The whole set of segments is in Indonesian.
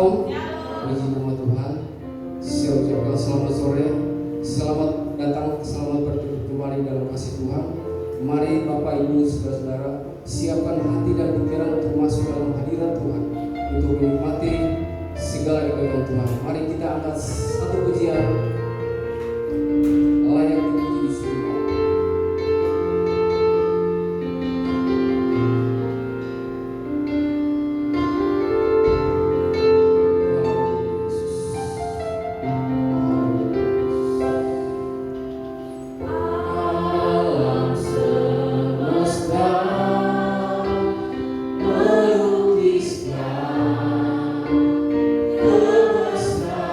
Shalom. Puji nama Tuhan. Saya ucapkan selamat sore, selamat datang, selamat bertemu kembali dalam kasih Tuhan. Mari Bapak Ibu Saudara-saudara, siapkan hati dan pikiran untuk masuk dalam hadirat Tuhan, untuk menikmati segala kebaikan Tuhan. Mari kita angkat satu pujian layak dipuji di surga. Melukiskan kebesaran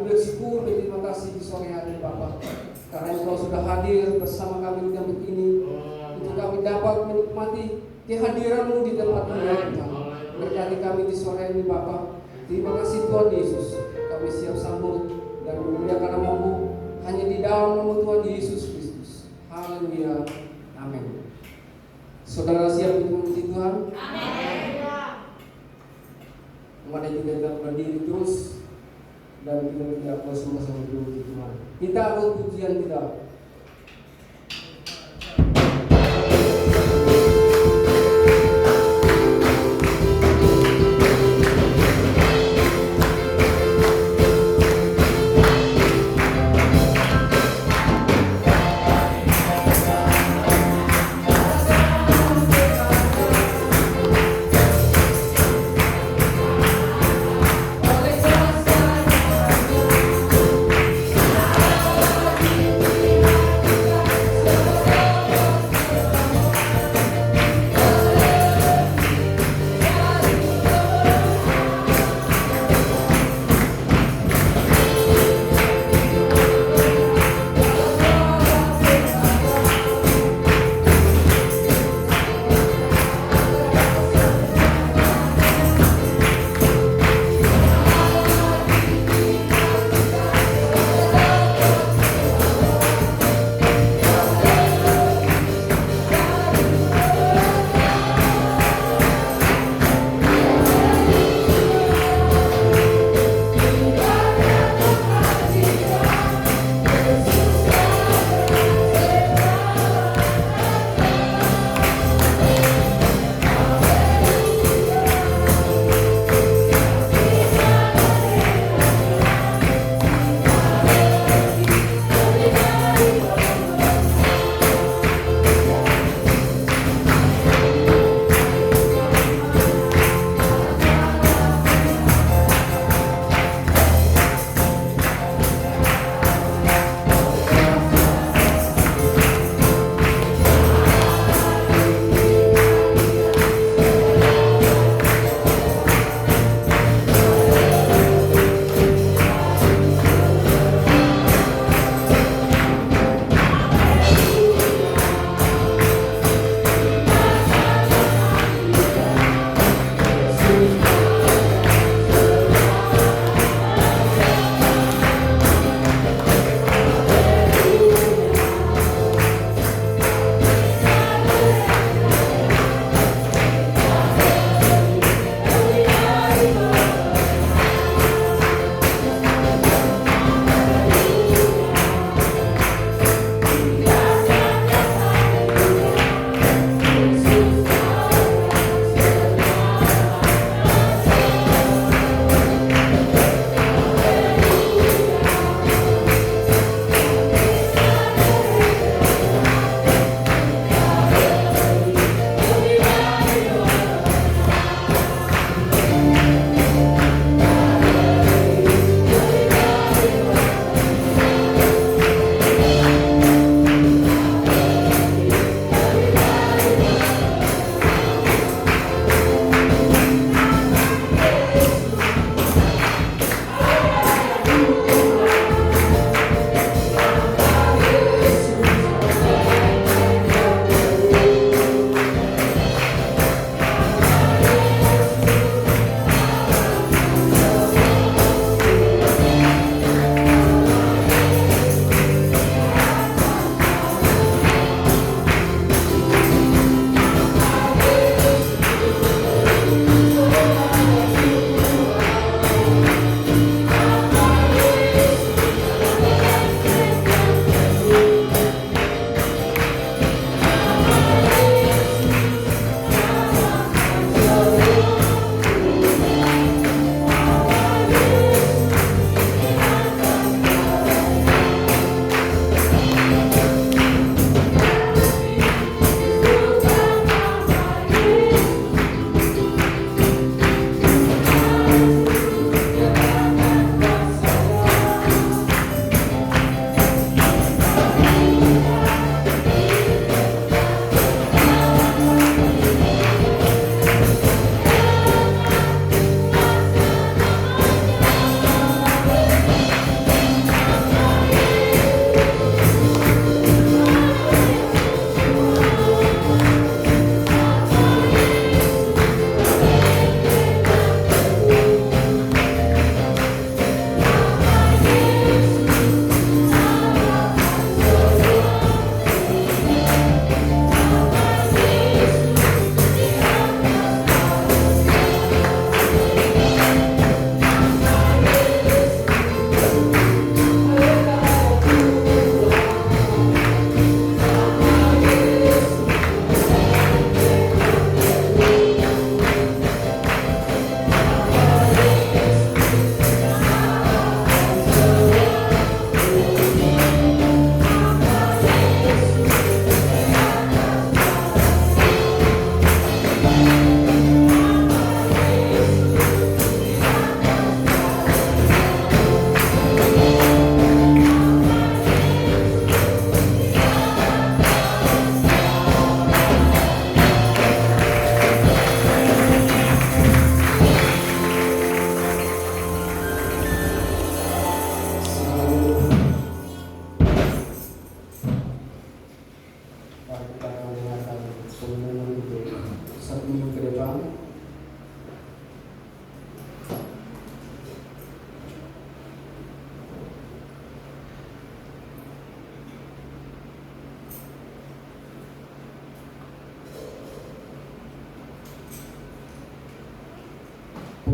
Kami bersyukur dan terima kasih di sore hari Bapa, karena Engkau sudah hadir bersama kami di tempat ini, untuk kami dapat menikmati kehadiran-Mu di tempat ini ya Tuhan. Berkati kami di sore ini Bapa. Terima kasih Tuhan Yesus. Kami siap sambut dan memuliakan nama-Mu hanya di dalam nama Tuhan Yesus Kristus. Haleluya. Amin. Saudara siap untuk memuji Tuhan? Amin. Mari kita tetap berdiri terus dan kita bersama-sama memuji Tuhan. Kita akan pujian kita. Oleh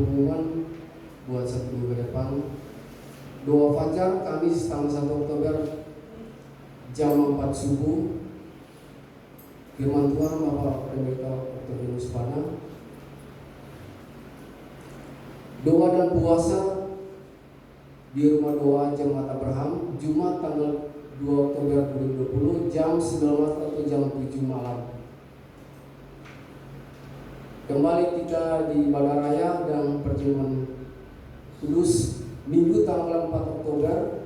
pengumuman buat 1 minggu depan. Doa fajar Kamis tanggal 1 Oktober jam 4 subuh. Firman Tuhan Bapak Pendeta Dr. Yunus Pana. Doa dan puasa di rumah doa Jemaat Abraham Jumat tanggal 2 Oktober 2020 jam 19 atau jam 7 malam. Kembali kita di Badaraya dan Perjamuan Kudus Minggu tanggal 4 Oktober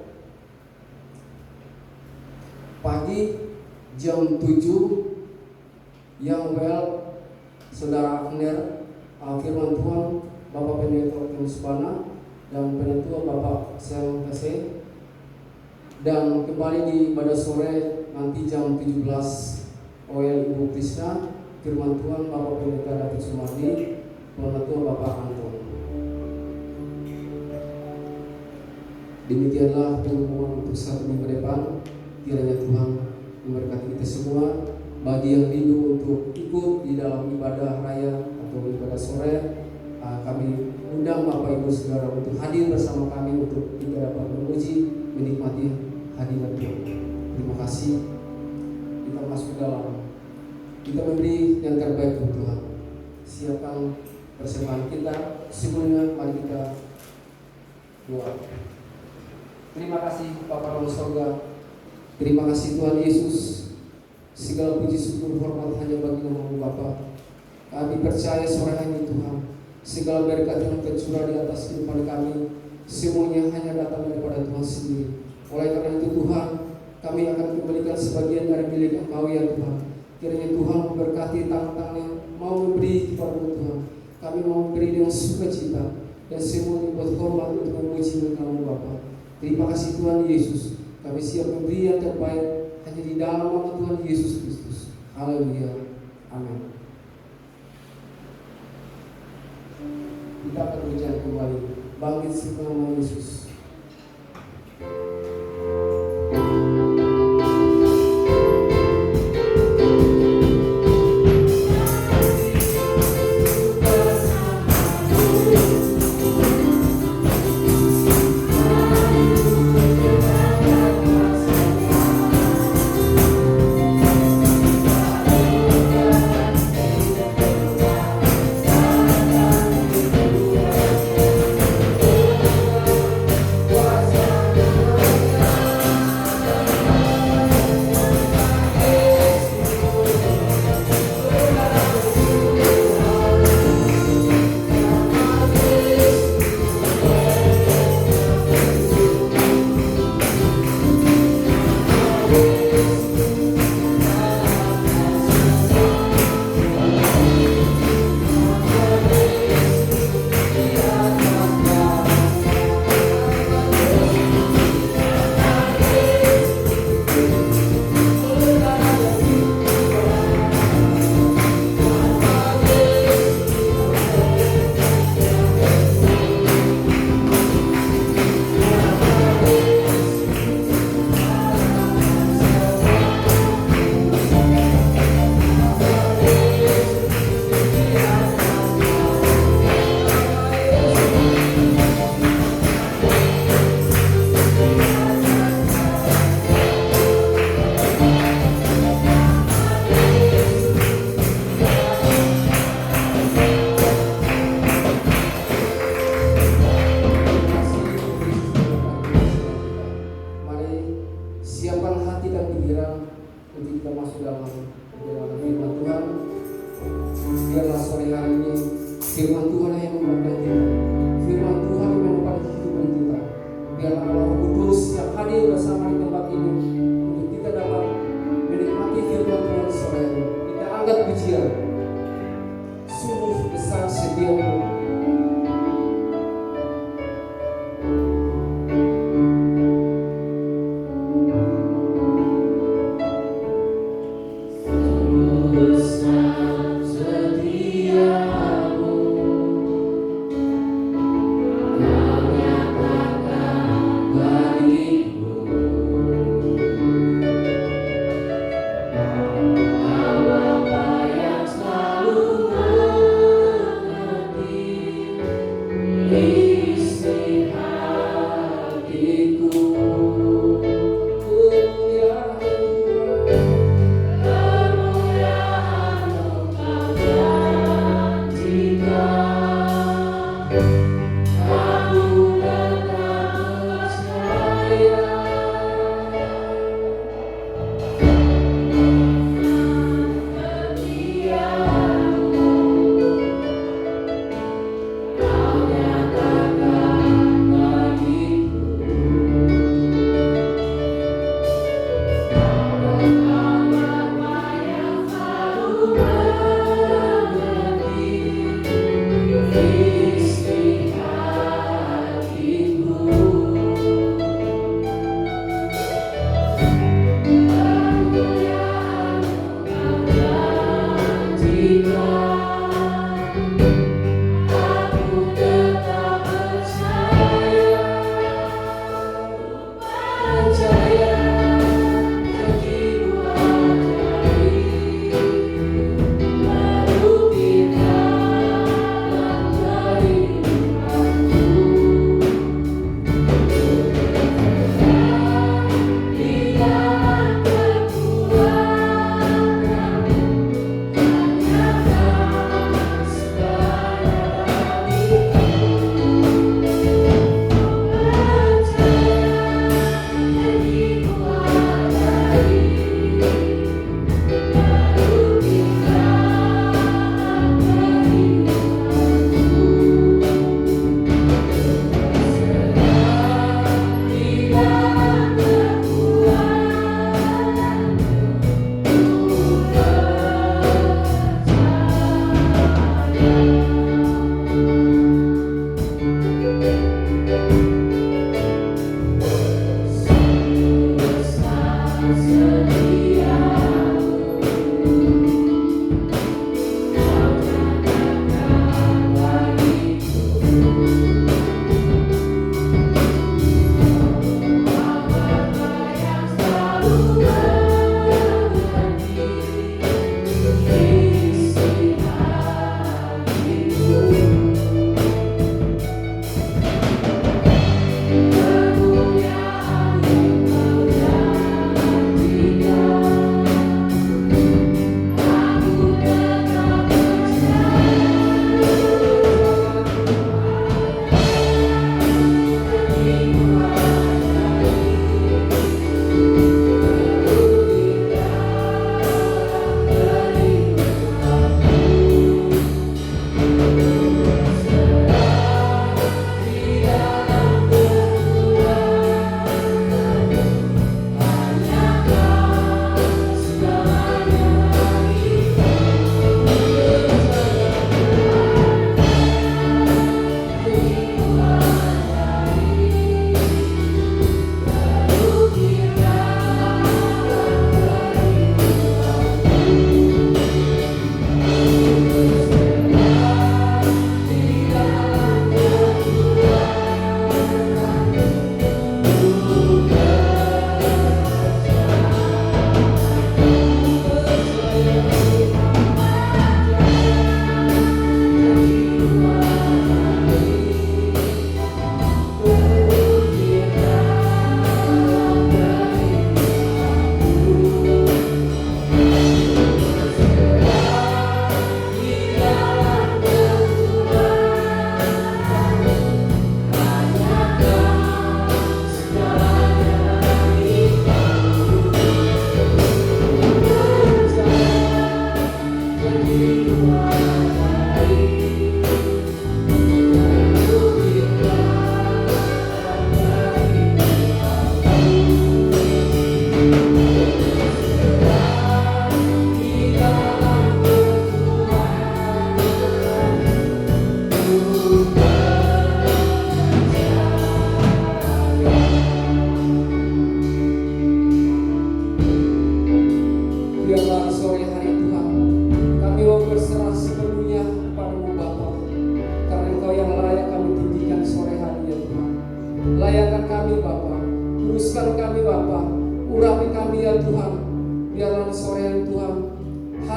pagi jam 7 yang well Saudara Agner firman Tuhan Bapak Pendeta Yunus Pana dan Penetua Bapak Sel Kese, dan kembali di pada sore nanti jam 17 OL Ibu Krisna firman Tuhan Bapak Pendeta David Sumardi, Penetua Bapak Anton. Demikianlah pengumuman untuk 1 minggu depan. Kiranya Tuhan memberkati kita semua. Bagi yang rindu untuk ikut di dalam ibadah raya atau ibadah sore, kami undang Bapak Ibu Saudara untuk hadir bersama kami untuk kita dapat memuji, menikmati hadirat Tuhan. Terima kasih. Kita masuk dalam, kita memberi yang terbaik untuk Tuhan. Siapkan persembahan kita. Sebelumnya mari kita doa. Terima kasih Bapa dalam surga. Terima kasih Tuhan Yesus. Segala puji syukur hormat hanya bagi nama-Mu Bapa. Kami percaya sore hari ini Tuhan, segala berkat yang tercurah di atas kehidupan kami semuanya hanya datang daripada Tuhan sendiri. Oleh karena itu Tuhan, kami akan kembalikan sebagian dari milik Engkau ya Tuhan. Kiranya Tuhan memberkati tangan-tangan yang mau memberi kepada Tuhan. Kami mau memberi dengan sukacita dan semuanya buat hormat untuk memuji nama-Mu Bapa. Terima kasih Tuhan Yesus. Kami siap memberi yang terbaik hanya di dalam nama Tuhan Yesus Kristus. Haleluya. Amin. Kita akan berjalan kembali. Bangkit sebelum nama Yesus.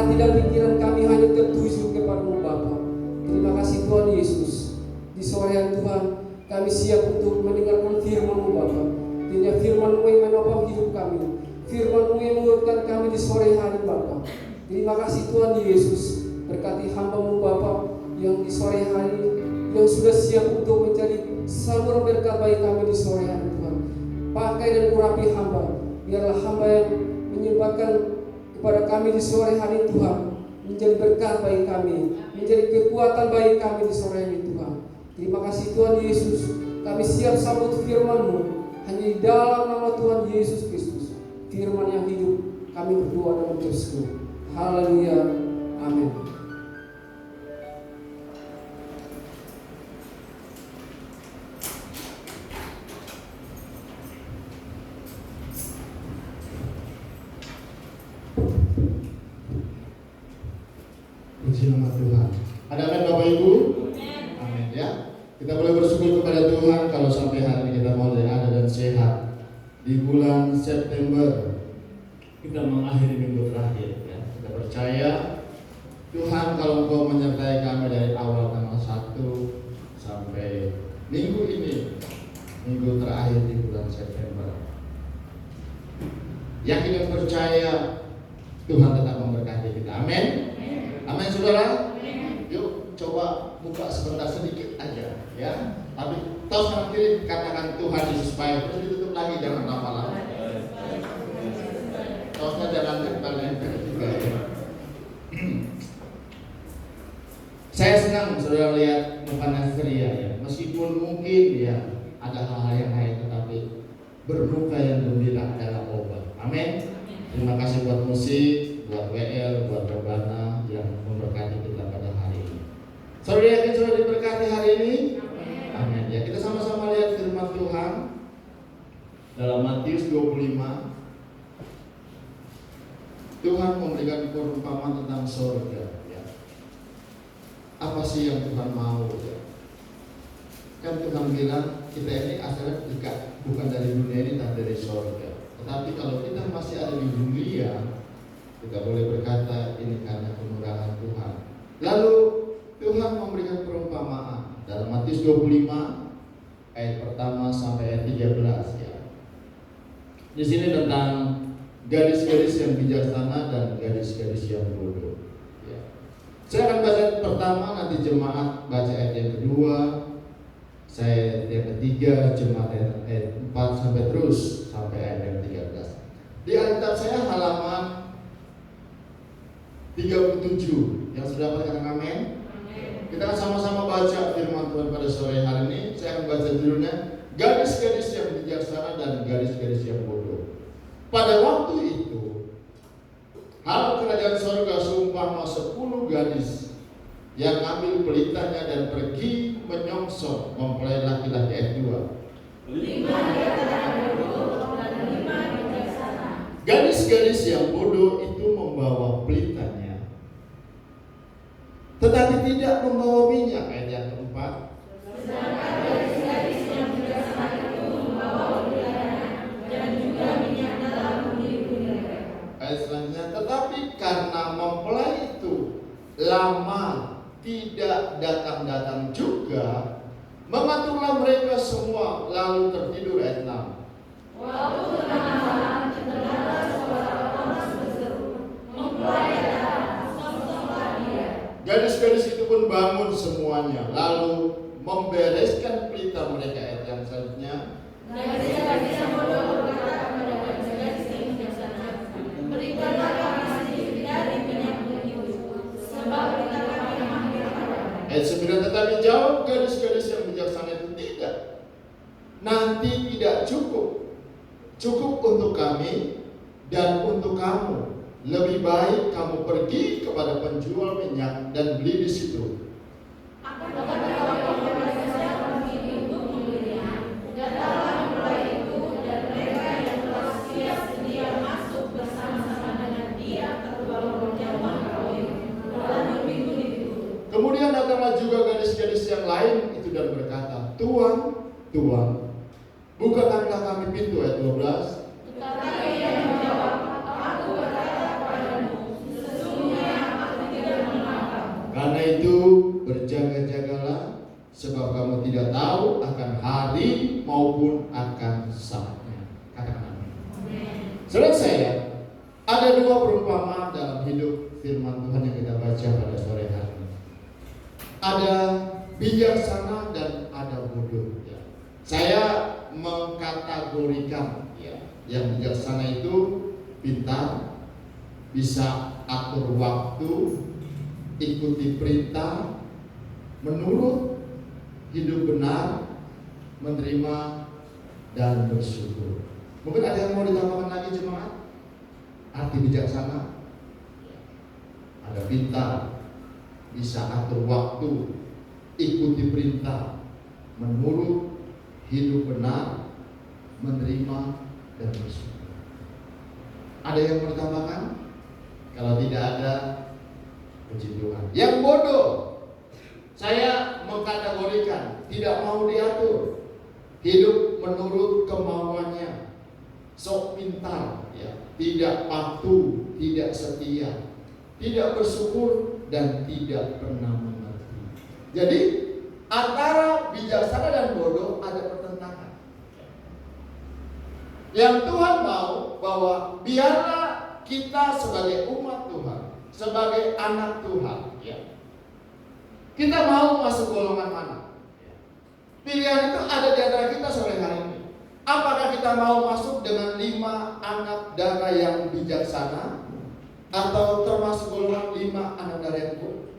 hati dan pikiran kami hanya tertuju kepada-Mu Bapa. Terima kasih Tuhan Yesus. Di sore hari Tuhan, kami siap untuk mendengarkan firman-Mu Bapa. Kiranya firman-Mu yang menopang hidup kami, firman-Mu yang menguatkan kami di sore hari Bapa. Terima kasih Tuhan Yesus. Berkati hamba-Mu Bapa yang di sore hari yang sudah siap untuk menjadi saluran berkat bagi kami di sore hari Tuhan. Pakai dan urapi hamba, biarlah hamba yang menyembahkan kepada kami di sore hari Tuhan menjadi berkat bagi kami, menjadi kekuatan bagi kami di sore hari Tuhan. Terima kasih Tuhan Yesus. Kami siap sambut firman-Mu hanya di dalam nama Tuhan Yesus Kristus, firman yang hidup. Kami berdoa dalam Kristus. Haleluya. Amin. Puji nama Tuhan. Ada amin Bapak Ibu? Amin ya. Kita boleh bersyukur kepada Tuhan kalau sampai hari ini kita boleh ada dan sehat. Di bulan September kita mengakhiri minggu terakhir ya. Kita percaya Tuhan kalau Engkau menyertai kami dari awal tanggal 1 sampai minggu ini, minggu terakhir di bulan September. Yakin dan percaya Tuhan tetap memberkati kita. Amin. Amin saudara. Yuk coba buka sebentar sedikit aja ya. Tapi tos nanti katakan Tuhan Yesus baik, terus ditutup lagi, jangan lama-lama. Tosnya jangan nempel-nempel juga ya. Saya senang saudara lihat muka Nasria ya. Meskipun mungkin ya ada hal-hal yang lain, tetapi bermuka yang gembira adalah obat. Amin. Terima kasih buat musik, buat WL, buat Rebana yang memberkati kita pada hari ini. Saudara yakin sudah diberkati hari ini? Amin. Ya, kita sama-sama lihat firman Tuhan dalam Matius 25. Tuhan memberikan perumpamaan tentang surga. Ya. Apa sih yang Tuhan mau? Ya? Kan Tuhan bilang kita ini asalnya bukan dari dunia ini, tapi dari surga. Tetapi kalau kita masih ada di dunia, kita boleh berkata ini karena kemurahan Tuhan. Lalu Tuhan memberikan perumpamaan dalam Matius 25 ayat pertama sampai ayat 13 ya. Di sini tentang gadis-gadis yang bijaksana dan gadis-gadis yang bodoh. Ya. Saya akan baca pertama, nanti jemaat baca ayat yang kedua, saya ayat yang ketiga, jemaat ayat 4 sampai terus sampai ayat yang 13. Di Alkitab saya halaman 37 yang sudah katakan amin. Kita akan sama-sama baca firman Tuhan pada sore hari ini. Saya akan baca judulnya gadis-gadis yang bijaksana dan gadis-gadis yang bodoh. Pada waktu itu hal kerajaan surga seumpama 10 gadis yang ambil pelitanya dan pergi menyongsong mempelai laki-laki. Ayat 2. 5 diantara bodoh dan 5 bijaksana. Gadis-gadis yang bodoh itu membawa pelitanya, tetapi tidak membawa minyak. Ayat yang keempat. Sedangkan gadis-gadis yang bijaksana itu membawa pelitanya dan juga minyak dalam undi-undi mereka. Ayat selanjutnya, tetapi karena mempelai itu lama tidak datang-datang juga, mengaturlah mereka semua lalu tertidur. Ayat 6. Waktu tengah malam terdengar suara omas berseru, mempelai datang, songsonglah dia. Gadis-gadis itu pun bangun semuanya, lalu membereskan pelita mereka. Ayat yang selanjutnya. Gadis-gadis yang bodoh berkata kepada gadis-gadis yang bijaksana, berikanlah kami sedikit dari minyak itu, sebab kita kami hampir padam. Ayat 9. Tetapi jawab gadis-gadis yang bijaksana itu, tidak, nanti tidak cukup untuk kami dan untuk kamu. Lebih baik kamu pergi kepada penjual minyak dan beli di situ. Kemudian datanglah juga gadis-gadis yang lain itu dan berkata, Tuan, Tuan, bukakanlah kami pintu. Ayat 12. Tetapi ia menjawab, aku berkata kepadamu, sesungguhnya berjaga-jagalah, sebab kamu tidak tahu akan hari maupun akan saatnya. Katakan amin. Saudara saya, ada dua perumpamaan dalam hidup firman Tuhan yang kita baca pada sore hari ini. Ada bijaksana dan ada bodoh. Ya. Saya mengkategorikan, ya, yang bijaksana itu pintar, bisa atur waktu, ikuti perintah, menurut, hidup benar, menerima, dan bersyukur. Mungkin ada yang mau ditambahkan lagi jemaat? Arti bijaksana, ada pintar, bisa atur waktu, ikuti perintah, menurut, hidup benar, menerima, dan bersyukur. Ada yang mau ditambahkan? Kalau tidak ada, puji Tuhan. Yang bodoh, saya mengkategorikan tidak mau diatur, hidup menurut kemauannya, sok pintar, ya, tidak patuh, tidak setia, tidak bersyukur, dan tidak pernah mengerti. Jadi antara bijaksana dan bodoh ada pertentangan. Yang Tuhan mau bahwa biarlah kita sebagai umat Tuhan, sebagai anak Tuhan, ya, kita mau masuk golongan mana? Pilihan itu ada di antara kita sore hari ini. Apakah kita mau masuk dengan 5 anak darah yang bijaksana, atau termasuk golongan 5 anak darah yang bodoh?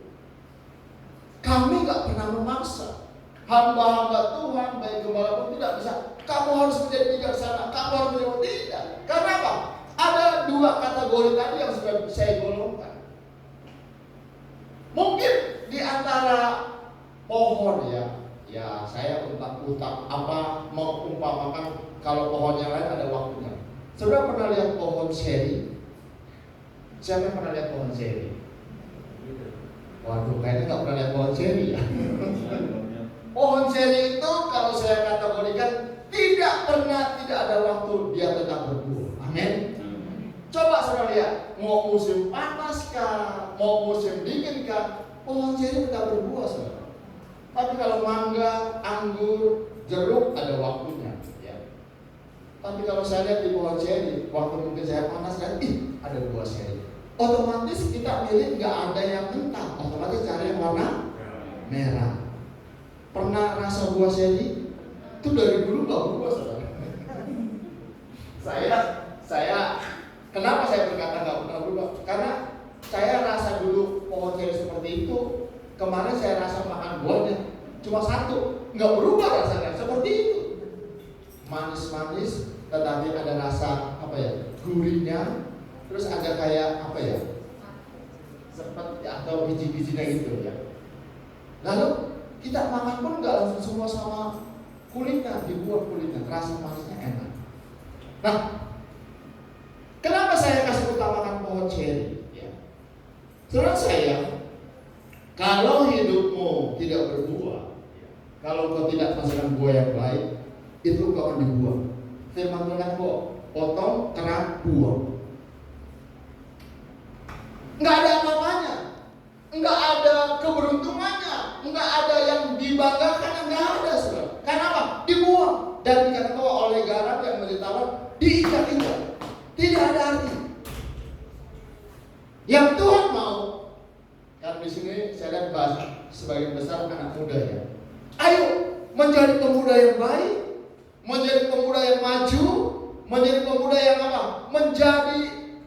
Kami nggak pernah memaksa hamba-hamba Tuhan, baik gembala pun tidak bisa. Kamu harus menjadi bijaksana, kamu harus menjadi tidak. Karena apa? Ada 2 kategori tadi yang sudah saya golongkan. Mungkin di antara pohon, ya saya utak-utak apa mengumpamakan kalau pohon yang lain ada waktunya. Saudara pernah lihat pohon seri? Siapa yang pernah lihat pohon seri? Waduh, kayaknya nggak pernah lihat pohon seri ya. Pohon seri itu kalau saya kategorikan tidak ada waktu dia tetap berbuah. Amin. Coba saudara lihat, mau musim panas kah, mau musim dingin kah, pohon seri tetap berbuah, saudara. Tapi kalau mangga, anggur, jeruk ada waktunya, ya. Tapi kalau saya lihat di pohon seri, waktu mungkin saya panas kan, ada buah seri. Otomatis kita milih nggak ada yang mentah, otomatis cari yang warna merah. Pernah rasa buah seri? Itu dari dulu nggak berubah, saudara. Saya kenapa saya berkata nggak pernah berubah? Karena saya rasa dulu pohon seri seperti itu. Kemarin saya rasa makan buahnya cuma 1, nggak berubah rasanya seperti itu. Manis-manis, tetapi ada rasa gurihnya, terus ada kayak seperti atau biji-bijinya gitu ya. Lalu kita makan pun nggak langsung semua sama kulitnya, dibuat kulitnya, rasa manisnya enak. Nah, kenapa saya kasih utamakan pohon ceri? Ya. Saudara saya, kalau hidupmu tidak berbuah, kalau kau tidak menghasilkan buah yang baik, itu kau akan dibuang. Firman Tuhan kok potong, kerak, buang. Nggak ada apa-apanya, nggak ada keberuntungannya, nggak ada yang dibanggakan, nggak ada, saudara. Karena apa? Dibuang dan dikatakan oleh garam yang menjadi diinjak-injak. Tidak ada arti. Yang Tuhan mau, kan di sini saya lihat bahas sebagian besar anak muda ya. Ayo menjadi pemuda yang baik, menjadi pemuda yang maju, menjadi pemuda yang apa? Menjadi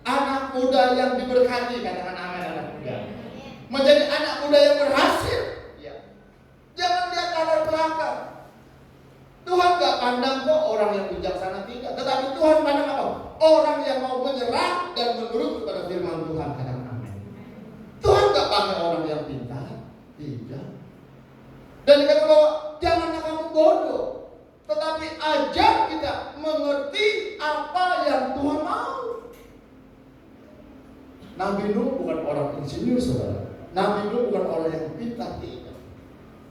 anak muda yang diberkati, katakan amin anak muda. Menjadi anak muda yang berhasil. Ya. Jangan lihat latar belakang. Tuhan gak pandang kok orang yang bijaksana tidak, tetapi Tuhan pandang apa? Orang yang mau menyerah dan menurut kepada firman Tuhan, katakan amin. Tuhan gak pandang orang yang pintar, tidak. Dan dikatakan bahwa janganlah kamu bodoh, tetapi ajar kita mengerti apa yang Tuhan mau. Nabi Nuh bukan orang insinyur, saudara. Nabi Nuh bukan orang yang pintar, tidak.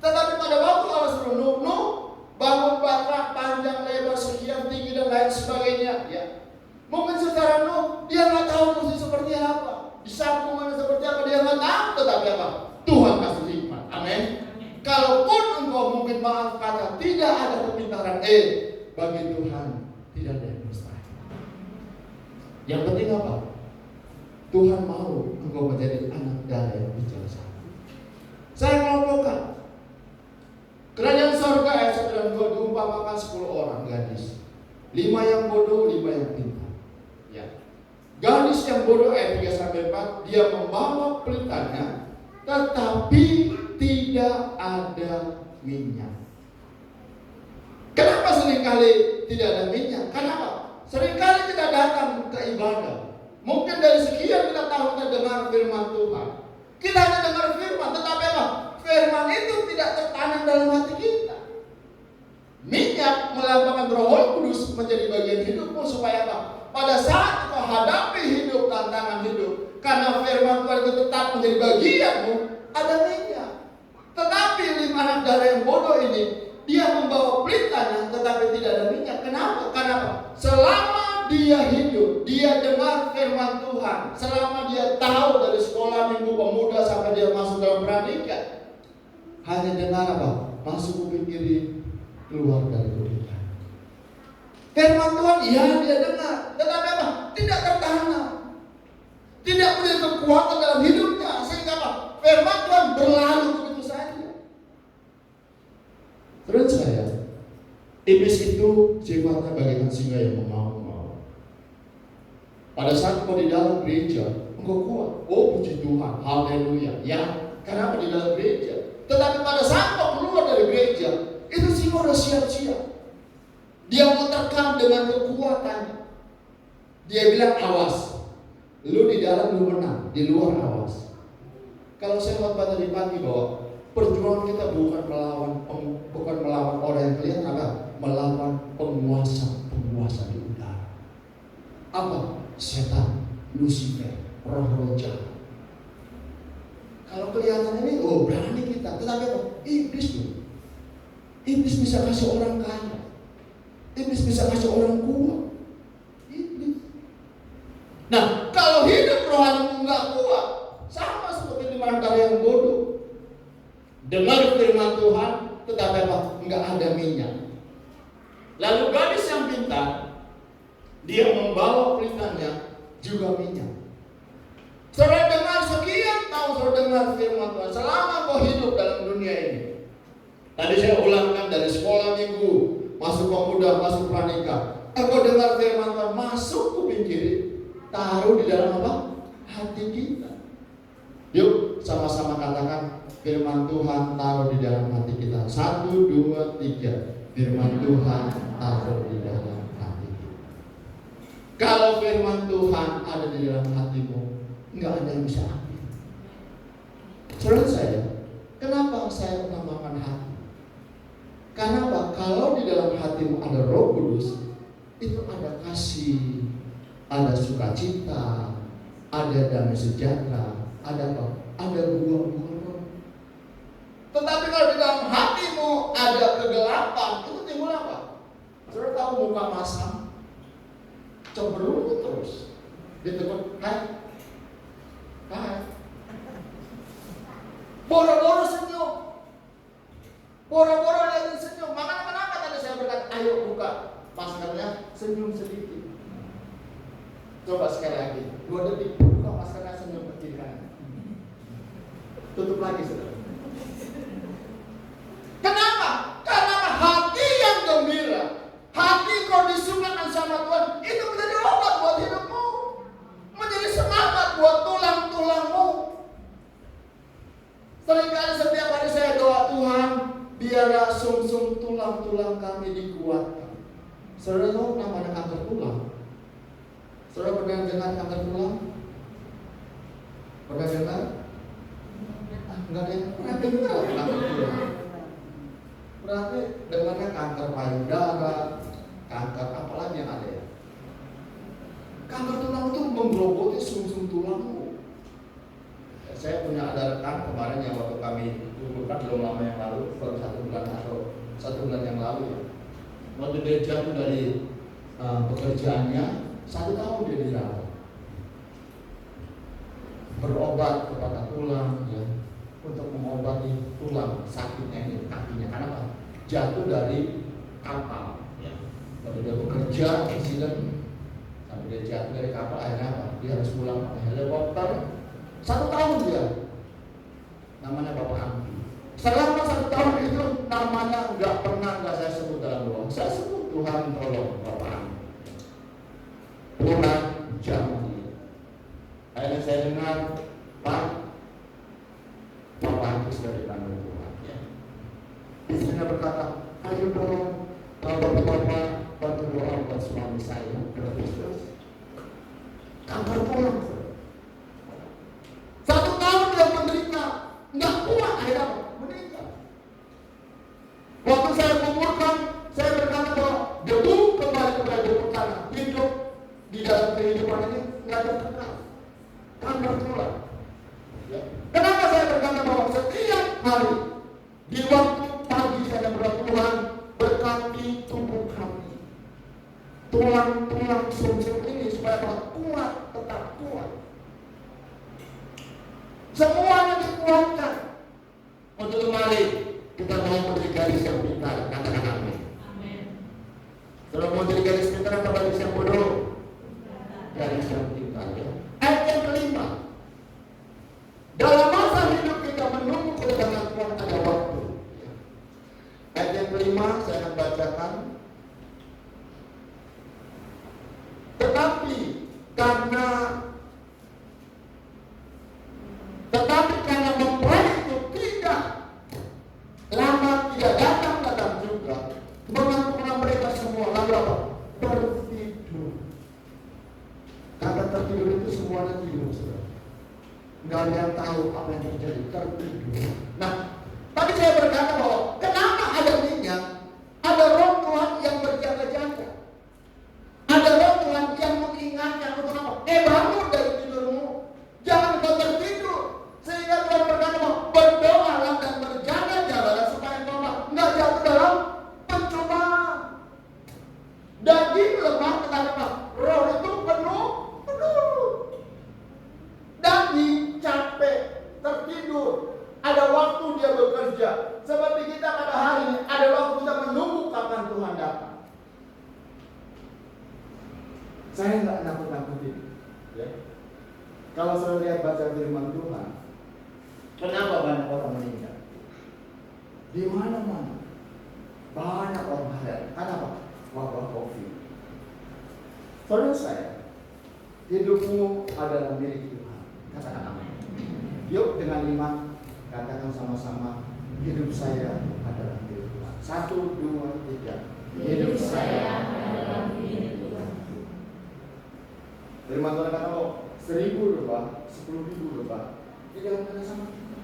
Tetapi pada waktu Allah suruh Nuh bangun batra panjang lebar sekian tinggi dan lain sebagainya, ya. Mungkin secara Nuh dia nggak tahu mesti seperti apa, disambungan seperti apa dia nggak tahu, tetapi apa? Tuhan kasih hikmat, amin. Yang penting apa? Tuhan mau engkau menjadi anak darah yang bijaksana. Saya kelompokkan. Kerajaan sorga ayat 1 dan 2 diumpamakan 10 orang gadis. 5 yang bodoh, 5 yang pintar. Ya. Gadis yang bodoh ayat 3 sampai 4, dia membawa pelitanya, tetapi tidak ada minyak. Kenapa seringkali tidak ada minyak? Kenapa? Seringkali kita datang ke ibadah. Mungkin dari sekian kita tahu kita dengar firman Tuhan. Kita hanya dengar firman, tetapi apa? Firman itu tidak tertanam dalam hati kita. Minyak melambangkan Roh Kudus menjadi bagian hidupmu supaya apa? Pada saat kau hadapi hidup, tantangan hidup, karena firman Tuhan itu tetap menjadi bagianmu, ada minyak. Tetapi 5 anak darah yang bodoh ini, dia membawa pelitanya tetapi tidak ada minyak. Kenapa? Karena apa? Selama dia hidup, dia dengar firman Tuhan, selama dia tahu dari sekolah minggu pemuda sampai dia masuk dalam pernikahan, hanya dengar apa? Masuk kuping kiri, keluar dari kuping kanan. Firman Tuhan, ya dia dengar, tetapi apa? Tidak tertanam, tidak punya kekuatan dalam hidupnya, sehingga apa? Firman Tuhan berlalu begitu saja. Terus saya, iblis itu sifatnya bagaikan singa yang mengaum-ngaum. Pada saat kau di dalam gereja, engkau kuat. Oh puji Tuhan, haleluya. Ya, kenapa di dalam gereja? Tetapi pada saat kau keluar dari gereja, itu singa udah siap-siap. Dia menerkam dengan kekuatannya. Dia bilang awas, lu di dalam lu menang, di luar awas. Kalau saya khotbah tadi pagi bahwa perjuangan kita bukan melawan orang yang kelihatan, apa? Melawan penguasa di udara. Apa? Setan, Lucifer, roh-roh jahat. Kalau kelihatan ini, oh berani kita. Tetapi apa? Iblis tuh. Iblis bisa kasih orang kaya. Iblis bisa kasih orang kuat. Iblis. Nah, kalau hidup rohani nggak kuat, sama seperti 5 darah yang bodoh. Dengar firman Tuhan, tetapi apa? Nggak ada minyak. Lalu gadis yang pintar, dia membawa pelitanya juga minyak. Saudara dengar sekian tahun, saudara dengar firman Tuhan selama kau hidup dalam dunia ini. Tadi saya ulangkan dari sekolah minggu, masuk pemuda, masuk pranikah. Kau dengar firman Tuhan, masuk kuping kiri, taruh di dalam apa? Hati kita. Yuk sama-sama katakan, firman Tuhan taruh di dalam hati kita. 1, 2, 3. Firman Tuhan taruh di dalam hati kita. Kalau firman Tuhan ada di dalam hatimu, nggak ada yang bisa ambil. Saudara saya, kenapa saya menamakan hati? Karena apa? Kalau di dalam hatimu ada Roh Kudus, itu ada kasih, ada sukacita, ada damai sejahtera, ada apa? Ada buah-buah roh. Tetapi kalau di dalam hatimu ada kegelapan, itu timbul apa? Saudara tahu muka masam, cemberut terus, ditegur, hai, boro-boro senyum, boro-boro lihat senyum. Makanya kenapa tadi saya berkata, ayo buka maskernya, senyum sedikit. Coba sekali lagi, 2 detik, buka maskernya, senyum ke kiri kanan. Tutup lagi, saudara. Kenapa? Karena hati yang gembira, hati kau disukakan sama Tuhan, itu menjadi obat buat hidupmu, menjadi semangat buat tulang-tulangmu. Seringkali setiap hari saya doa, Tuhan, biarlah sum-sum tulang-tulang kami dikuatkan. Saudara tahu namanya kanker tulang? Saudara pernah dengar kanker tulang? Pernah dengar? Enggak ada yang pernah dengar kanker tulang. Berarti dengarnya kanker payudara, kanker apalagi yang ada ya? Kanker tulang itu menggerogoti sum-sum tulangmu. Saya punya ada rekan kemarin yang waktu kami kumpulkan belum lama yang lalu, baru 1 bulan atau 1 bulan yang lalu ya. Waktu dia jatuh dari pekerjaannya, 1 tahun dia dirawat. Berobat kepada tulang ya, untuk mengobati tulang sakitnya ini kakinya. Karena apa? Jatuh dari kapal ya. Waktu dia bekerja, insiden sampai Dia jatuh dari kapal, akhirnya apa? Dia harus pulang pakai helikopter. 1 tahun dia. Namanya Bapak Anggi. Selama 1 tahun itu namanya nggak saya sebut dalam doa. Saya sebut Tuhan tolong Bapak Anggi. Tuhan jamah dia. Akhirnya saya dengar, Pak, Bapak Anggi sudah dipanggil Tuhan. Ya. Istrinya berkata, ayo dong, Bapak-bapak bantu doa buat suami saya. Terus kabar pulang. 1 tahun dia menderita, nggak kuat, akhirnya meninggal. Waktu saya kuburkan, saya berkata bahwa debu kembali kepada debu tanah, hidup di dalam kehidupan ini nggak ada kekal, kabar pulang. Ya. Kenapa saya berkata bahwa setiap hari di waktu pagi saya berdoa, Tuhan berkati tubuh kami, tulang-tulang sumsum ini supaya kuat, tetap kuat. Semuanya dikuatkan. Untuk itu mari kita mau menjadi garis yang pintar, katakan amin. Kalau mau jadi garis pintar atau garis yang bodoh? Garis yang pintar, ya. Ayat yang kelima. Dalam masa hidup kita menunggu kedatangan Tuhan ada waktu. Ayat yang kelima saya akan bacakan. Tetapi karena mempelai itu tidak lama tidak datang juga, mengantuklah mereka semua lalu apa? Tertidur. Kata tertidur itu semuanya tidur, saudara. Nggak ada yang tahu apa yang terjadi, tertidur. Nah, tadi saya berkata bahwa kenapa ada minyak, ada roh Tuhan yang berjaga-jaga, ada roh Tuhan yang mengingatkan untuk apa? Bangun dari tidurmu, jangan kau tertidur. Sehingga Tuhan berkata bahwa berdoalah dan berjaga-jagalah supaya kau nggak jatuh dalam pencobaan. Daging lemah tetapi apa? Roh itu penuh. Daging capek, tertidur. Ada waktu dia bekerja. Seperti kita pada hari ini, ada waktu kita menunggu kapan Tuhan datang. Saya nggak nakut-nakutin. Ya. Kalau saya lihat baca firman Tuhan, kenapa banyak orang meninggal? Di mana-mana banyak orang hayat. Kenapa? Wabah COVID. Saudara saya, hidupmu adalah milik Tuhan. Katakan amin. Yuk dengan 5 katakan sama-sama, hidup saya adalah milik Tuhan. 1, 2, 3. Hidup saya adalah milik Tuhan. Firman Tuhan kata, 1.000 lebah, 10.000 lebah, tidak ada sama kita.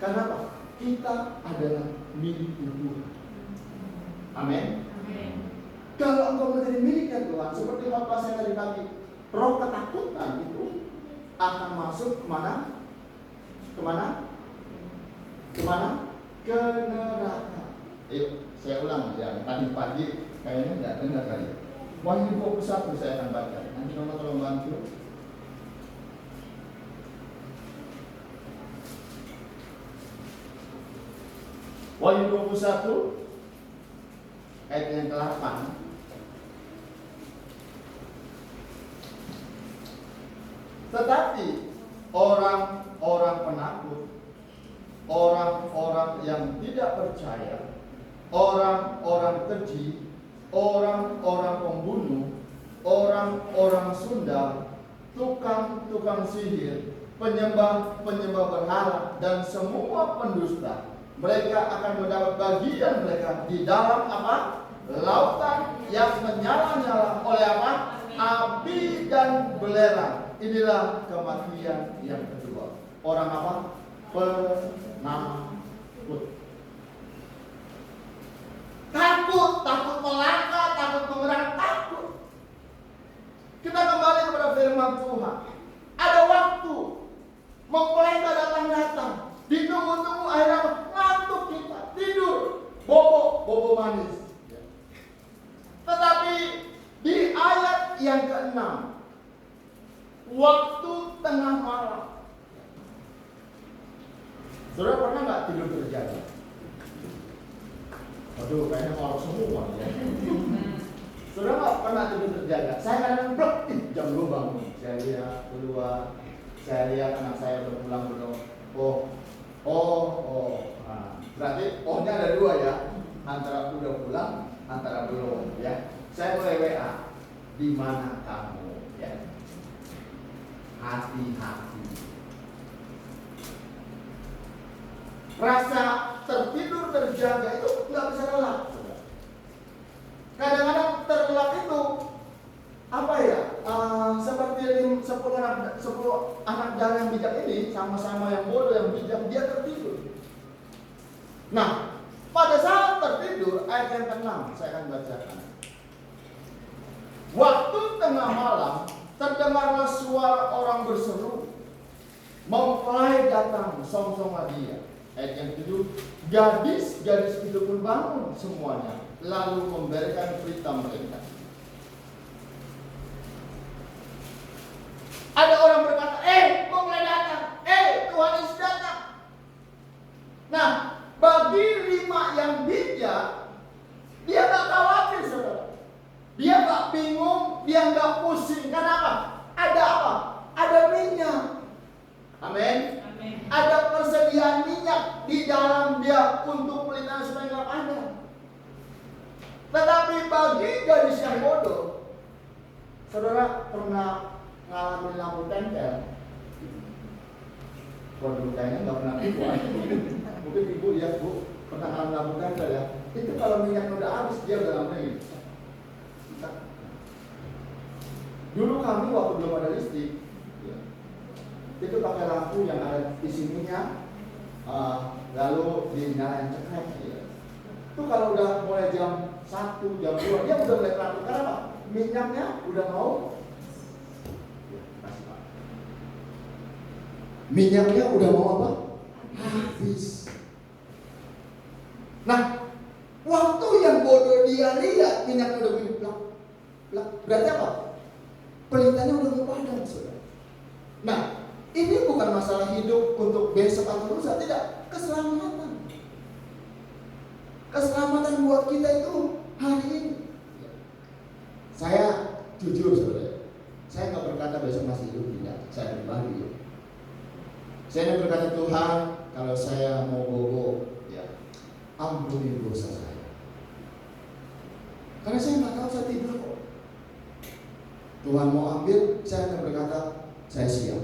Karena apa? Kita adalah milik Tuhan. Amin. Kalau engkau menjadi miliknya Tuhan, seperti apa saya tadi pagi, roh ketakutan itu akan masuk kemana? Ke neraka. Saya ulang ya. Tadi pagi kayaknya nggak dengar tadi. Wahyu 21 saya akan baca. Nanti kamu tolong bantu. Wahyu 21 ayat yang ke-8. Tetapi orang-orang penakut, orang-orang yang tidak percaya, orang-orang keji, orang-orang pembunuh, orang-orang sundal, tukang-tukang sihir, penyembah-penyembah berhala, dan semua pendusta, mereka akan mendapat bagian mereka di dalam apa? Lautan yang menyala-nyala oleh apa? Api dan belerang. Inilah kematian yang kedua. Orang apa? Penakut. Takut melangkah, takut menyerang, takut. Kita kembali kepada firman Tuhan. Ada waktu mempelai datang, ditunggu-tunggu, akhirnya ngantuk kita, tidur, bobo manis. Tetapi di ayat yang ke-6, waktu tengah malam. Saudara pernah nggak tidur terjaga? Aduh, kayaknya malam semua ya. Saudara nggak pernah tidur terjaga. Saya kadang blok, jam 2 bangun. Saya lihat keluar, saya lihat anak saya udah pulang belum. Nah, berarti ohnya ada 2 ya. Antara udah pulang, antara belum ya. Saya mulai WA. Di mana kamu ya? Hati-hati. Rasa tertidur terjaga itu nggak bisa lelap. Kadang-kadang terlelap itu apa ya? Seperti 10 anak jalan yang bijak ini sama-sama yang bodoh yang bijak, dia tertidur. Nah, pada saat tertidur ayat yang ke-6 saya akan bacakan. Waktu tengah malam terdengarlah suara orang berseru, mempelai datang, song-songan dia. Ayat yang 7, gadis-gadis itu pun bangun semuanya, lalu memberikan berita mereka. Ada orang berkata, mempelai datang, Tuhan Yesus datang. Nah, bagi 5 yang bijak, dia gak khawatir, saudara. Dia gak bingung, dia gak pusing. Kenapa? Ada apa? Ada minyak. Amin. Ada persediaan minyak di dalam dia untuk pelitaran supaya nggak ada. Tetapi bagi gadis yang bodoh, saudara pernah ngalamin lampu tempel? Waduh, kayaknya nggak pernah ibu. Mungkin ibu ya, Bu, pernah ngalamin lampu tempel ya. Itu kalau minyak udah habis, dia udah lampunya gitu. Dulu kami waktu belum ada listrik, itu pakai lampu yang ada isi minyak, lalu dinyalain cekrek. Itu kalau udah mulai jam 1, jam 2, dia udah mulai terang. Kenapa? Minyaknya udah mau. Minyaknya udah mau apa? Habis. Nah, waktu yang bodoh dia lihat minyaknya udah begini plak. Berarti apa? Pelitanya udah mau padam, saudara. Nah, ini bukan masalah hidup untuk besok atau lusa, tidak. Keselamatan. Keselamatan buat kita itu hari ini. Saya jujur, saudara. Saya nggak berkata besok masih hidup, tidak. Saya pribadi. Saya berkata, Tuhan, kalau saya mau bobo, ya ampuni dosa saya. Karena saya nggak tahu saya tidur kok. Tuhan mau ambil, saya akan berkata, saya siap.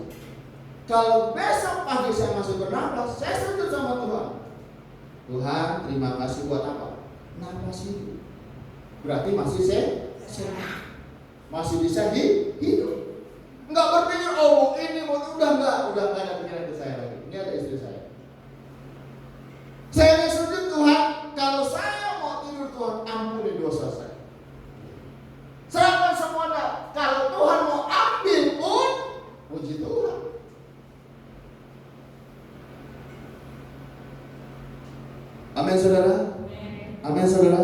Kalau besok pagi saya masih bernapas, saya sujud sama Tuhan. Tuhan, terima kasih buat apa? Napas hidup. Berarti masih sehat, masih bisa hidup. Enggak berpikir, ini udah enggak ada pikiran itu saya lagi. Ini ada istri saya. Saya sujud, Tuhan, kalau saya mau tidur, Tuhan ampuni dosa saya. Serahkan semuanya. Kalau Tuhan mau ambil pun, puji Tuhan. Amin, saudara. Amin, saudara.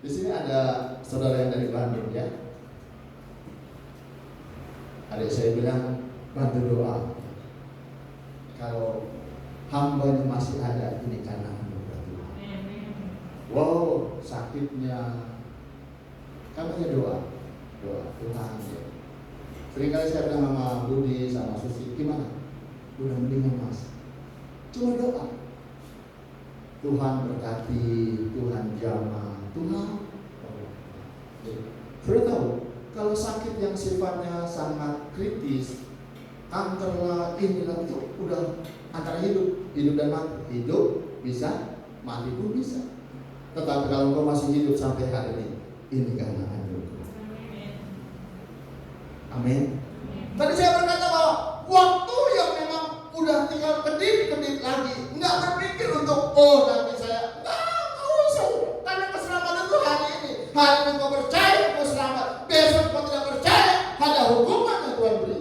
Di sini ada saudara yang dari Bandung ya. Adik saya bilang bantu doa. Kalau hambanya masih ada, ini karena anugerah Tuhan. Wow, sakitnya. Kami doa Tuhan. Ya. Seringkali saya bilang sama Budi, sama Susi, gimana? Udah mendingan mas. Cuma doa. Tuhan berkati, Tuhan jamah, Tuhan. Sudah tahu, kalau sakit yang sifatnya sangat kritis, antara inilah itu udah antara hidup dan mati. Hidup bisa, mati pun bisa. Tetapi kalau engkau masih hidup sampai hari ini karena anugerah. Amin. Tadi saya berkata bahwa waktu yang memang udah tinggal kedip-kedip lagi, nggak berpikir untuk nanti saya nggak usah, karena keselamatan itu hari ini. Hari ini kau percaya kau selamat, besok kau tidak percaya, ada hukuman yang Tuhan beri.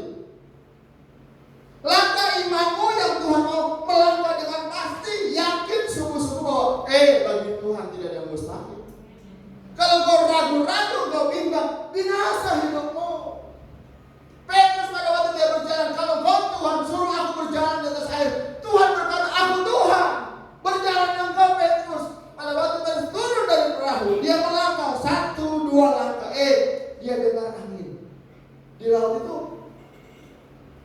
Langkah imanmu yang Tuhan mau melangkah dengan pasti, yakin sungguh-sungguh bahwa bagi Tuhan tidak ada yang mustahil. Kalau kau ragu-ragu, kau bimbang, binasa hidupmu. Petrus pada waktu dia berjalan, kalau kau Tuhan suruh aku berjalan di atas air, Tuhan berkata, aku Tuhan, berjalan dengan kau Di laut itu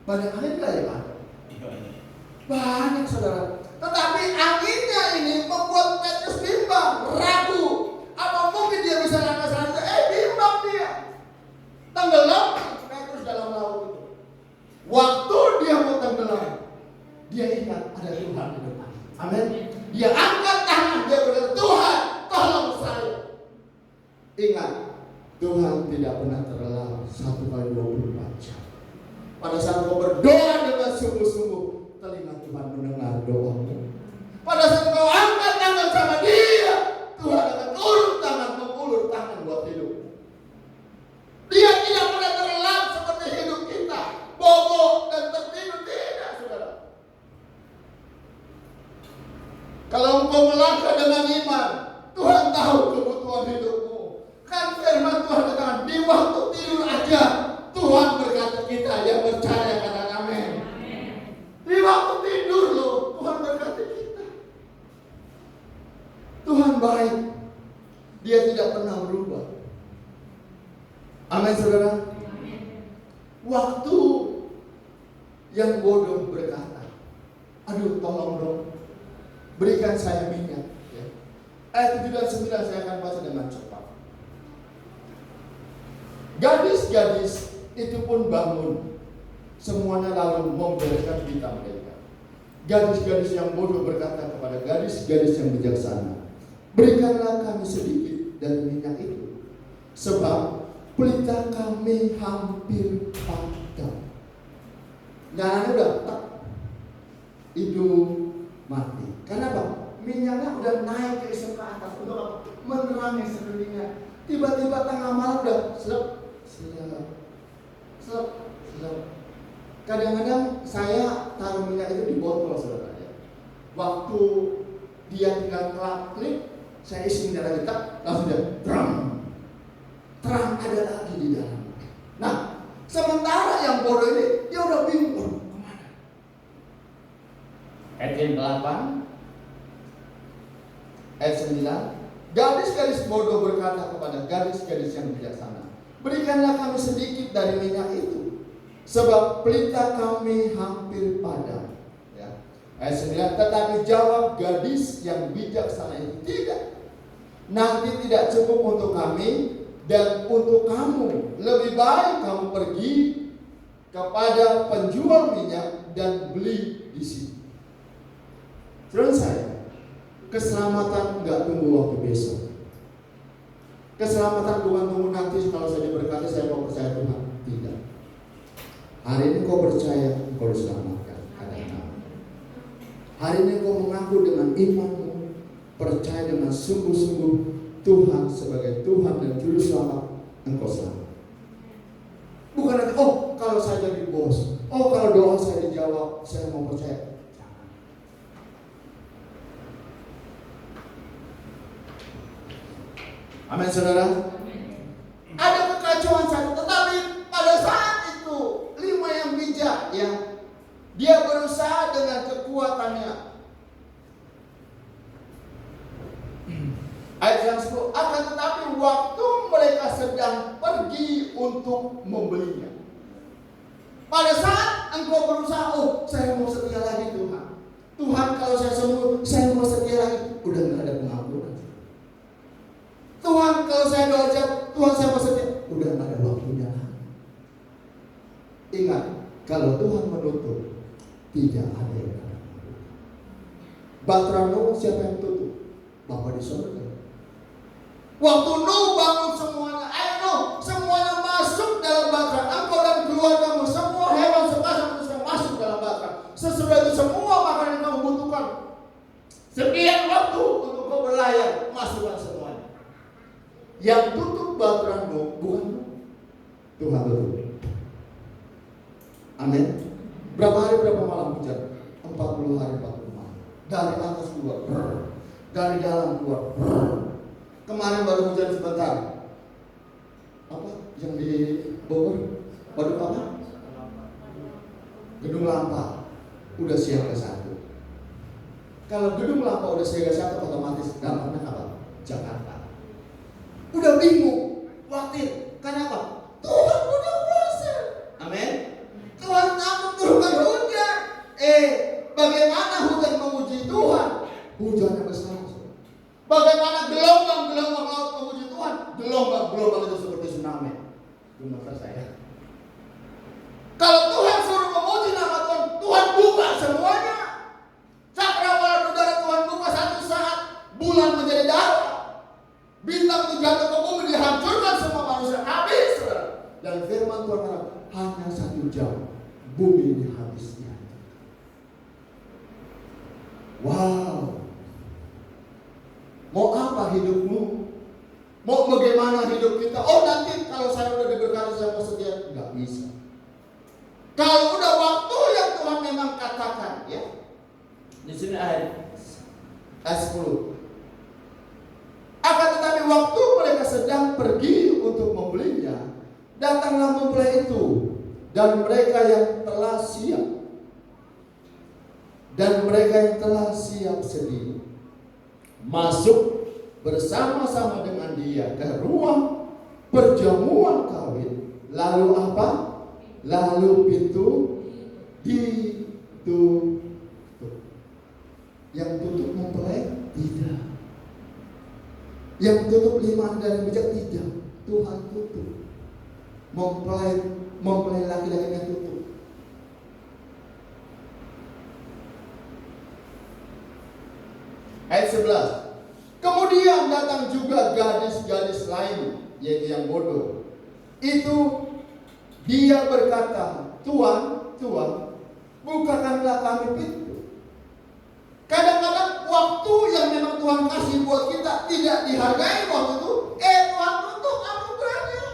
banyak angin nggak ya Pak? Banyak saudara. Tetapi anginnya ini membuat Petrus bimbang, ragu. Apa mungkin dia bisa langkah selanjutnya? Bimbang dia. Tenggelam Petrus dalam laut itu. Waktu dia mau tenggelam, dia ingat ada Tuhan di depan. Amin. Dia angkat tangan, dia berkata, Tuhan, tolong saya. Ingat, Tuhan tidak pernah terlelap 1x24 jam. Pada saat kau berdoa dengan sungguh-sungguh, telinga Tuhan mendengar doamu. Pada saat kau angkat tangan sama Dia, Tuhan akan mengulur tangan buat hidup. Dia tidak pernah terlelap seperti hidup kita, bobo dan tertidur, tidak, saudara. Kalau engkau melangkah dengan iman, Tuhan tahu kebutuhan hidupmu. Kan firman Tuhan katakan, di waktu tidur aja Tuhan berkata kita yang percaya, katakan amin. Di waktu tidur loh Tuhan berkata kita. Tuhan baik. Dia tidak pernah berubah. Amin saudara. Waktu yang bodoh berkata, aduh tolong dong, berikan saya minyak. Ayat 7 dan 9 saya akan baca dengan cepat. Gadis-gadis itu pun bangun, semuanya lalu membereskan pita mereka. Gadis-gadis yang bodoh berkata kepada gadis-gadis yang bijaksana, berikanlah kami sedikit dari minyak itu, sebab pelita kami hampir padam. Nyalanya udah tak, itu mati. Karena apa? Minyaknya udah naik ke atas untuk menerangi sekelilingnya. Tiba-tiba tengah malam udah selep. Kadang-kadang saya taruh minyak itu di botol saudara ya. Waktu dia tinggal klik, saya isi minyak lagi tak, langsung dia terang ada lagi di dalam. Nah, sementara yang bodoh ini dia udah bingung kemana. Ayat 8, ayat 9. Gadis-gadis bodoh berkata kepada gadis-gadis yang bijaksana, berikanlah kami sedikit dari minyak itu, sebab pelita kami hampir padam. Ya. Ayat 9, tetapi jawab gadis yang bijaksana itu, tidak. Nanti tidak cukup untuk kami dan untuk kamu. Lebih baik kamu pergi kepada penjual minyak dan beli di sini. Terus saya, keselamatan nggak tunggu waktu besok. Keselamatan bukan tunggu nanti kalau saya diberkati saya mau percaya Tuhan. Tidak. Hari ini kau percaya, kau diselamatkan. Hari ini kau mengaku dengan imanmu, percaya dengan sungguh-sungguh Tuhan sebagai Tuhan dan Juru Selamat, engkau selamat. Bukan nanti, oh kalau saya jadi bos, oh kalau doa saya dijawab, saya mau percaya. Amin saudara. Ada kekacauan satu, tetapi pada saat itu 5 yang bijak ya, dia berusaha dengan kekuatannya. Ayat yang 10, akan tetapi waktu mereka sedang pergi untuk membelinya. Pada saat engkau berusaha, oh saya mau setia lagi Tuhan. Tuhan kalau saya sembuh, saya mau setia lagi. Udah gak ada pengampunan. Tuhan kalau saya doa jawab, Tuhan saya mau setia. Udah gak ada waktunya. Ingat, kalau Tuhan menutup, tidak ada yang akan menutup. Bahtera Nuh siapa yang tutup? Bapa di surga. Waktu Nuh bangun semuanya, ayo Nuh, semuanya masuk dalam bahtera. Engkau dan keluargamu, semua hewan sepasang manusia masuk dalam bahtera. Sesudah itu semua makanan yang kamu butuhkan, sekian waktu untuk kau berlayar, masukkan semuanya. Yang tutup bahtera Nuh bukan Nuh, Tuhan tutup. Amin. Berapa hari berapa malam hujan? 40 hari 40 malam. Dari atas keluar, dari dalam keluar. Kemarin baru hujan sebentar. Apa yang di Bogor? Waduk apa? Gedung Lampa. Udah siaga 1. Kalau Gedung Lampa udah siaga 1, otomatis dampaknya apa? Jakarta. Udah bingung, khawatir. Kenapa? Tuhan udah kuasa. berkata, hanya 1 jam bumi ini habisnya. Wow. Mau apa hidupmu? Mau bagaimana hidup kita? Oh, nanti kalau saya udah diberkati saya mau sedia. Enggak bisa. Kalau udah waktu yang Tuhan memang katakan, ya. Di sini ayat 10. Akan tetapi waktu mereka sedang pergi untuk membelinya, datanglah mempelai itu dan mereka yang telah siap. Dan mereka yang telah siap sedia masuk bersama-sama dengan dia ke ruang perjamuan kawin. Lalu apa? Lalu pintu ditutup. Yang tutup mempelai? Tidak. Yang tutup 5 dari bijak? Tidak. Tuhan tutup. Mempelai laki-lakinya tutup. Ayat 11. Kemudian datang juga gadis-gadis lain, yaitu yang bodoh. Itu dia berkata, Tuhan, Tuhan, bukakanlah kami pintu. Kadang-kadang waktu yang memang Tuhan kasih buat kita tidak dihargai waktu itu. Tuhan tutup anugerahnya.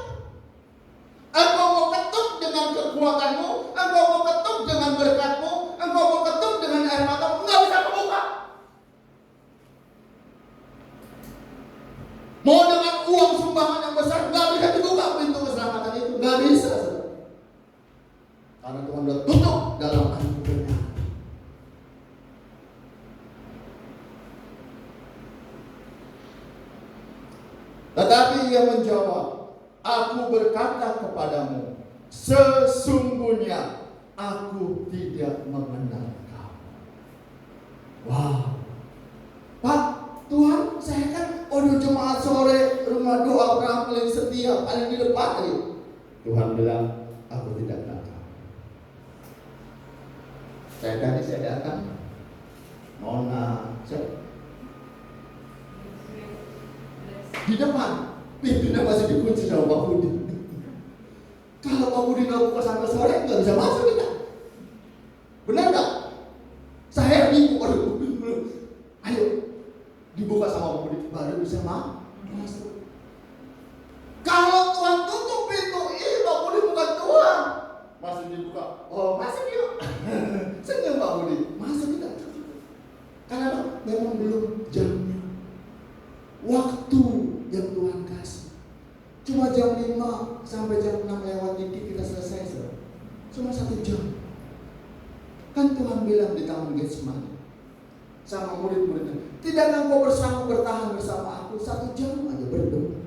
Engkau mau ketuk dengan kekuatanmu, engkau mau ketuk dengan berkatmu, engkau mau ketuk dengan air matamu, enggak bisa kebuka. Mau dengan uang sumbangan yang besar, nggak bisa dibuka pintu keselamatan itu, nggak bisa. Karena Tuhan sudah tutup dalam anugerahnya. Tetapi ia menjawab, aku berkata kepadamu, sesungguhnya aku tidak mengenal kamu. Wow, Pak, Tuhan, saya kan udah jemaat sore, rumah doa orang paling setia, paling di depan nih. Tuhan bilang, aku tidak datang. Saya datang. Nona, di depan, pintunya masih dikunci sama Pak Budi. Kalau Pak Budi nggak buka sampai sore, nggak bisa masuk kita. Benar nggak? Saya bingung, ayo dibuka sama Pak Budi, baru bisa masuk. Kalau Tuhan tutup pintu, Pak Budi bukan Tuhan. Masih dibuka, oh masuk yuk. Senyum Pak Budi, masuk kita. Karena memang belum jamnya. Waktu yang Tuhan kasih cuma jam 5 sampai jam 6 lewat dikit kita selesai. Cuma 1 jam. Kan Tuhan bilang di Taman Getsemani sama murid-muridnya, tidakkah kau bertahan bersama aku 1 jam aja berdoa.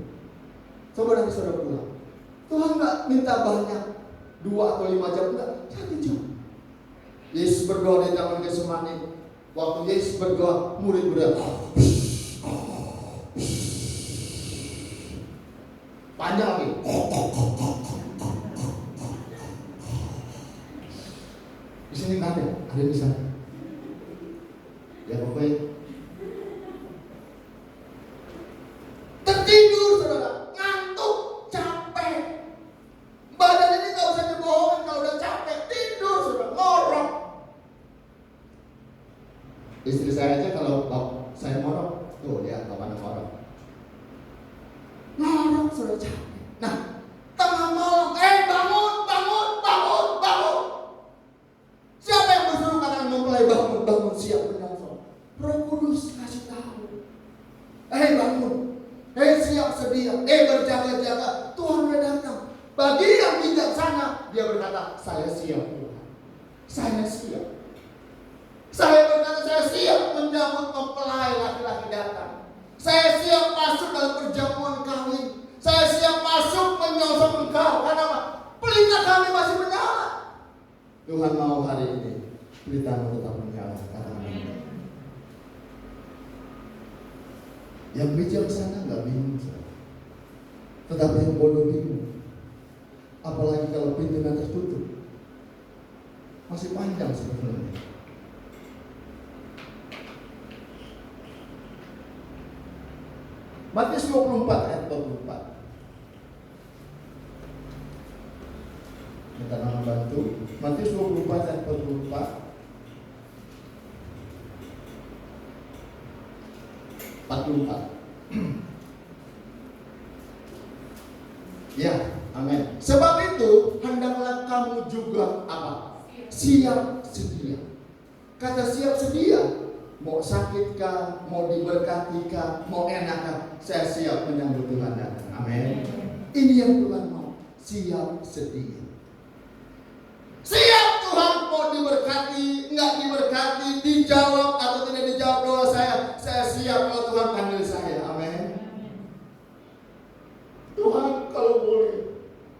Coba nanti saudara pulang. Tuhan nggak minta banyak, 2 atau 5 jam, enggak, 1 jam. Yesus berdoa di Taman Getsemani. Waktu Yesus berdoa, murid-murid panjang lagi. Di sini nggak ada di sana. Ya pokoknya tertidur saudara, ngantuk, capek. Badan ini nggak usah dibohongin kalau udah capek, tidur saudara, ngorok. Istri saya aja kalau saya ngorok, tuh lihat kapan ngorok. Ngorok sudah capek. Nah, tengah malam, bangun. Siapa yang bersuruh katakan mempelai bangun, siap menyongsong? Roh Kudus kasih tahu. Bangun. Siap sedia. Berjaga-jaga. Tuhan sudah datang. Bagi yang bijaksana, dia berkata, saya siap Tuhan. Saya siap. Saya berkata, saya siap menyambut mempelai laki-laki datang. Saya siap masuk dalam perjamuan kawin. Saya siap masuk menyongsong engkau. Karena apa? Pelita kami masih menyala. Tuhan mau hari ini pelitamu tetap menyala. Yang bijaksana nggak bingung, tetapi yang bodoh bingung. Apalagi kalau pintunya tertutup, masih panjang sebetulnya. Matius 24 ayat 24. Minta nama bantu. Matius 24 ayat 44. 44. Ya, amin. Sebab itu hendaklah kamu juga apa? Siap sedia. Kata siap sedia, mau sakitkah, mau diberkatikah, mau enakkah, saya siap menyambut Tuhan datang. Amin. Ini yang Tuhan mau, siap sedia. Siap Tuhan mau diberkati, enggak diberkati, dijawab atau tidak dijawab doa saya siap kalau Tuhan panggil saya. Amin. Tuhan kalau boleh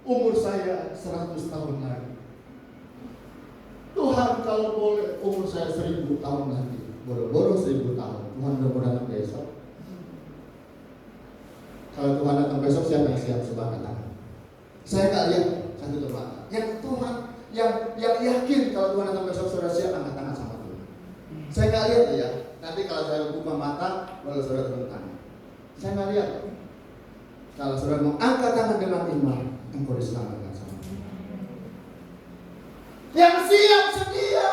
umur saya 100 tahun lagi. Tuhan kalau boleh umur saya 1000 tahun lagi. Boro-boro 1000 tahun. Tuhan udah mau datang besok. Kalau Tuhan datang besok, siapa yang siap sebelah tangan? Saya nggak lihat satu tempat. Yang Tuhan yang yakin kalau Tuhan datang besok sudah siap angkat tangan sama Tuhan. Saya nggak lihat ya. Nanti kalau saya buka mata, baru saudara tepuk tangan. Saya nggak lihat. Kalau saudara mau angkat tangan dengan iman, engkau diselamatkan sama Tuhan. Yang siap sedia,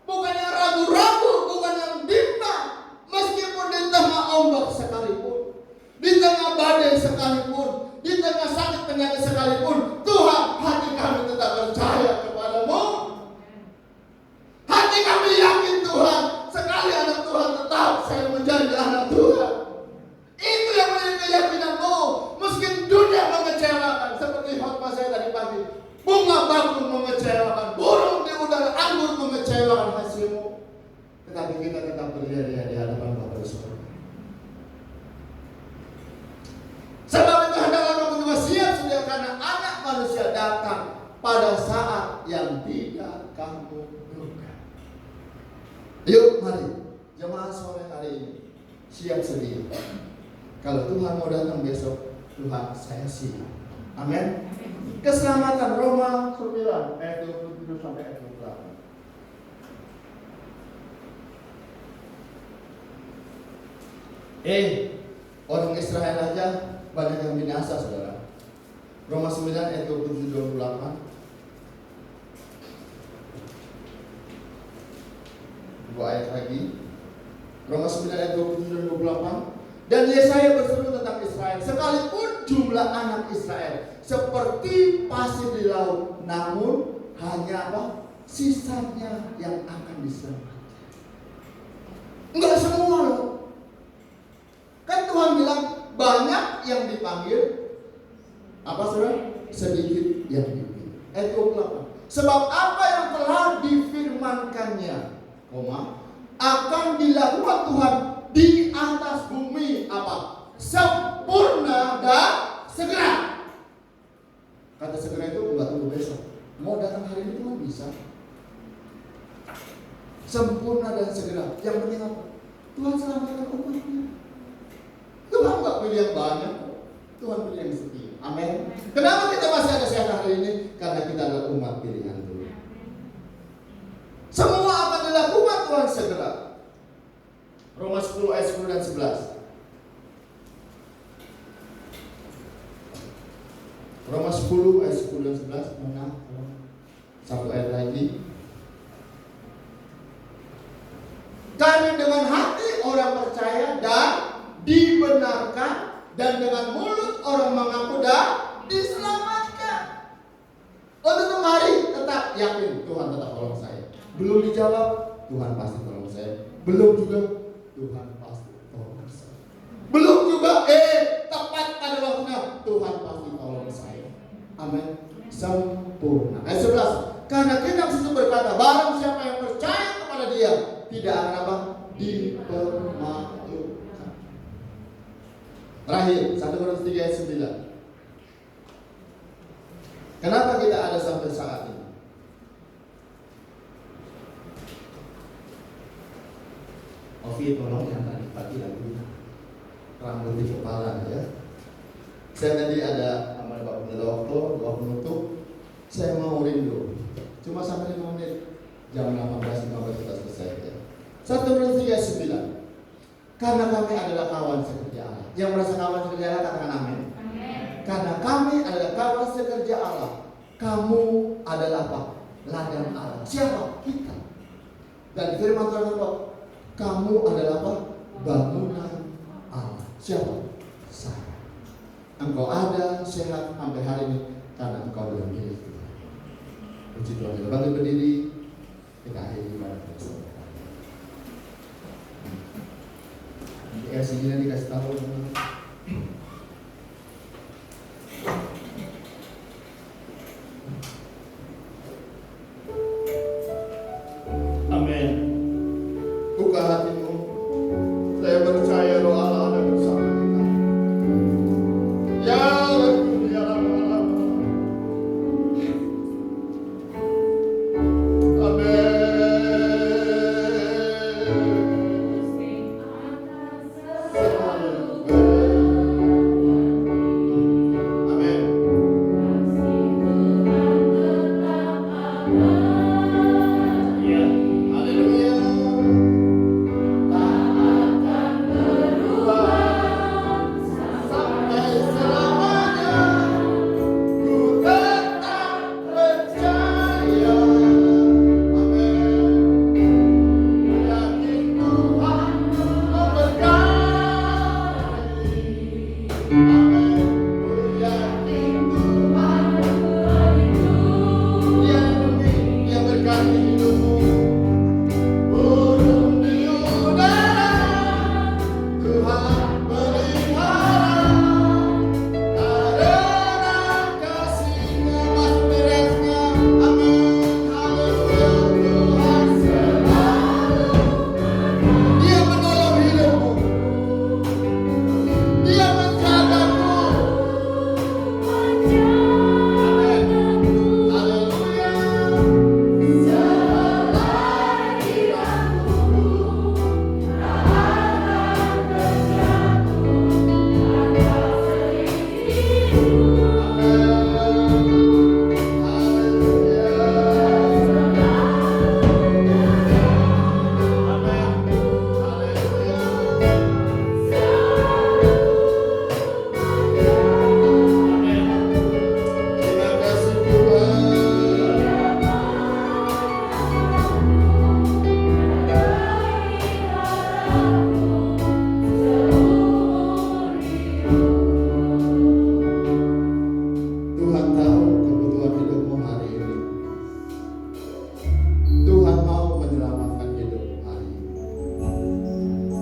bukan yang ragu-ragu, bukan yang bimbang. Meskipun di tengah ombak sekalipun, di tengah badai sekalipun, di tengah sakit penyakit sekalipun, Tuhan, hati kami tetap percaya kepadamu. Hati kami yakin Tuhan, sekali anak Tuhan tetap saya menjadi anak Tuhan. Itu yang menjadi keyakinanmu. Meski dunia mengecewakan, seperti khotbah saya tadi pagi, bunga bakung mengecewakan, burung di udara anggur mengecewakan hasilmu, tetapi kita tetap berdiri di hadapan Bapa di surga. Sebab itu hendaklah kamu juga siap sedia, karena anak manusia datang pada saat yang tidak kamu duga. Yuk mari jemaat sore hari ini siap sedia. Kalau Tuhan mau datang besok, Tuhan saya siap. Amin. Keselamatan Roma 9 ayat 27 sampai ayat 28. Orang Israel aja banyak yang binasa, saudara. Roma 9 ayat 27-28. Dua ayat lagi. Roma 9 ayat 27-28. Dan Yesaya berseru tentang Israel, sekalipun jumlah anak Israel seperti pasir di laut, namun hanya apa? Sisanya yang akan diselamatkan. Enggak semua loh. Kan Tuhan bilang banyak yang dipanggil, apa saudara? Sedikit yang dipilih. Ayat 28. Sebab apa yang telah difirmankannya, akan dilakukan Tuhan di atas bumi apa? Sempurna dan segera. Kata segera itu enggak tunggu besok. Mau datang hari ini Tuhan bisa. Sempurna dan segera. Yang penting apa? Tuhan selamatkan umatnya. Tuhan enggak pilih yang banyak, Tuhan pilih yang setia. Amin. Kenapa kita masih ada sehat hari ini? Karena kita adalah umat pilihan Tuhan. Semua akan dilakukan Tuhan segera. Roma 10 ayat 10 dan 11. Roma 10 ayat 10 dan 11. Mana? Satu ayat lagi. Karena dengan hati orang percaya dan dibenarkan, dan dengan mulut orang mengaku dan diselamatkan. Untuk kemari tetap yakin Tuhan tetap tolong saya. Belum dijawab, Tuhan pasti tolong saya. Belum juga, Tuhan pasti tolong saya. Belum juga, tepat pada waktunya, Tuhan pasti tolong saya. Amin. Sempurna. Ayat 11. Karena kitab suci berkata, barang siapa yang percaya kepada Dia tidak akan apa? Dipermalukan. Terakhir, 1 Korintus 3 ayat 9. Kenapa kita ada sampai saat ini? Ovi, tolong yang tadi pagi lagi rambut di kepala ya. Saya tadi ada amal Bapak Dokter, doa penutup. Saya mau rindu. Cuma sampai 5 menit. Jam 18.15 kita selesai ya. 1 Korintus 3 ayat 9. Karena kami adalah kawan sekerja Allah. Yang merasa kawan sekerja Allah katakan amin. Amin. Karena kami adalah kawan sekerja Allah, kamu adalah apa? Ladang Allah. Siapa? Kita. Dan firman Tuhan apa? Kamu adalah apa? Bangunan Allah. Siapa? Saya. Engkau ada sehat sampai hari ini karena engkau adalah milik Tuhan. Puji Tuhan. Kita bangkit berdiri. Kita akhiri ibadah kita semua. Di RCG nanti dikasih tahu. Amin. Buka hatimu. Saya percaya roh Allah ada bersama kita. Ya Rabbi, ya Rabbi.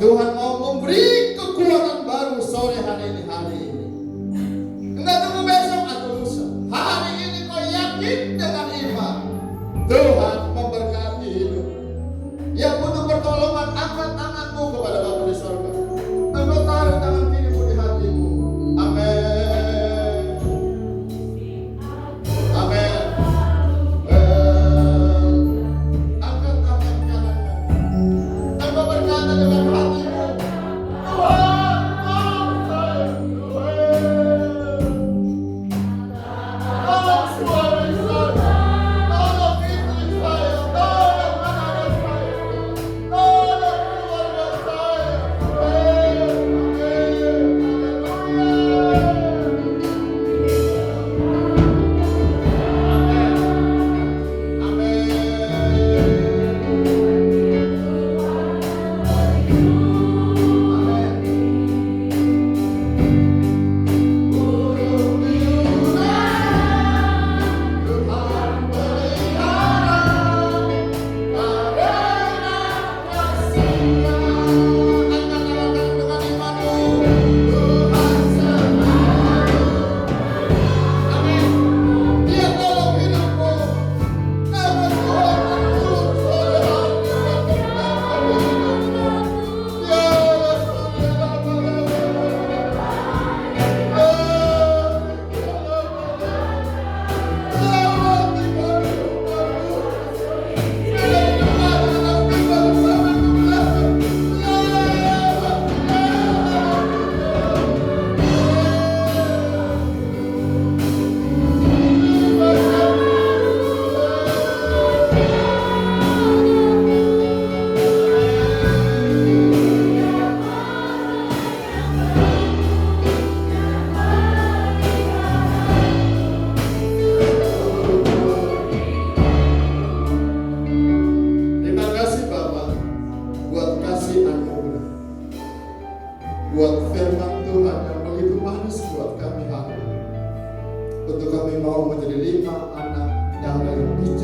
Tuhan mau memberi kekuatan baru sore hari ini. Enggak tunggu besok atau lusa. Hari ini kau yakin dengan iman. Tuhan memberkati hidup. Yang butuh pertolongan, angkat tanganmu kepada Bapa di surga. Engkau taruh tangan kirimu di hatimu. Amin. Amin. Angkat tangan kananmu. Engkau berkata dengan hatimu, Tuhan,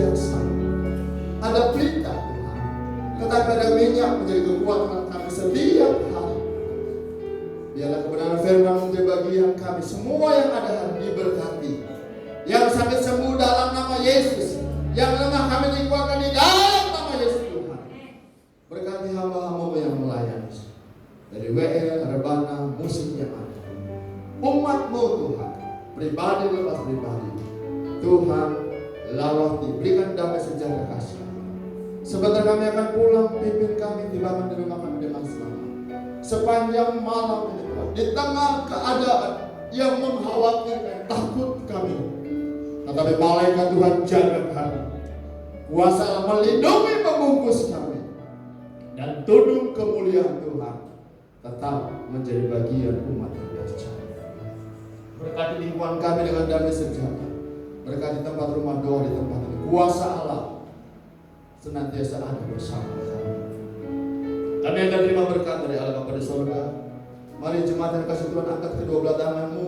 bijaksana. Ada pelita Tuhan, tetapi ada minyak menjadi kekuatan kami setiap hari. Biarlah kebenaran firman menjadi bagian kami. Semua yang ada hari diberkati. Yang sakit sembuh dalam nama Yesus. Yang lemah kami dikuatkan di dalam nama Yesus Tuhan. Berkati hamba-hamba yang melayani. Dari WL, Rebana, musik yang ada. Umat-Mu Tuhan, pribadi lepas pribadi. Tuhan, lawati, berikan damai sejahtera kasih. Sebentar kami akan pulang, pimpin kami, tibakan di rumah kami dengan selamat. Sepanjang malam ini Tuhan, di tengah keadaan yang mengkhawatirkan, takut kami, tetapi malaikat Tuhan jaga kami. Kuasa Allah melindungi, membungkus kami, dan tudung kemuliaan Tuhan tetap menjadi bagian umat yang percaya. Berkati lingkungan kami dengan damai sejahtera. Berkati tempat rumah doa di tempat ini. Kuasa Allah senantiasa ada bersama kami. Kami akan terima berkat dari Allah Bapa di surga. Mari jemaat yang kasih Tuhan, angkat kedua belah tanganmu.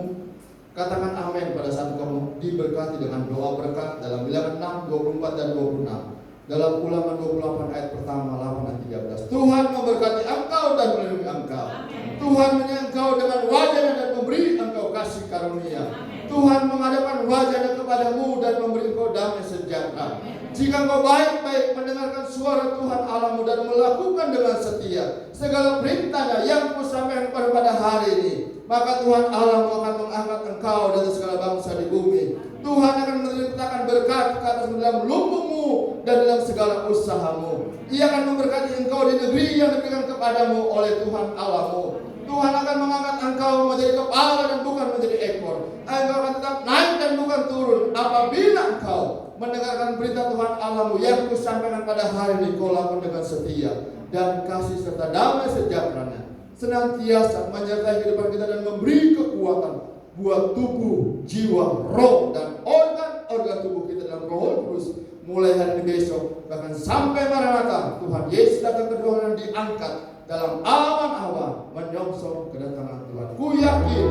Katakan amin pada saat kamu diberkati dengan doa berkat dalam Bilangan 6, 24 dan 26. Dalam Ulangan 28 ayat pertama 8 dan 13. Tuhan memberkati engkau dan melindungi engkau. Amen. Tuhan menyertai engkau dengan wajahnya dan memberi engkau kasih karunia. Amen. Tuhan menghadapkan wajahnya kepadamu dan memberi engkau damai sejahtera. Amen. Jika engkau baik-baik mendengarkan suara Tuhan Allahmu dan melakukan dengan setia segala perintahnya yang kusampaikan pada hari ini, maka Tuhan Allahmu akan mengangkat engkau dari segala bangsa di bumi. Tuhan akan melimpahkan berkat ke atas dalam lumbungmu dan dalam segala usahamu. Ia akan memberkati engkau di negeri yang diberikan kepadamu oleh Tuhan Allahmu. Tuhan akan mengangkat engkau menjadi kepala dan bukan menjadi ekor. Engkau akan tetap naik dan bukan turun apabila engkau mendengarkan berita Tuhan Allahmu yang kusampaikan pada hari ini, kau lakukan dengan setia dan kasih serta damai sejahteranya senantiasa menyertai kehidupan kita dan memberi kekuatan buat tubuh, jiwa, roh, dan organ-organ tubuh kita dalam Roh Kudus mulai hari ini besok bahkan sampai Maranatha Tuhan Yesus datang kedua dan diangkat dalam awan-awan menyongsong kedatangan Tuhan. Ku yakin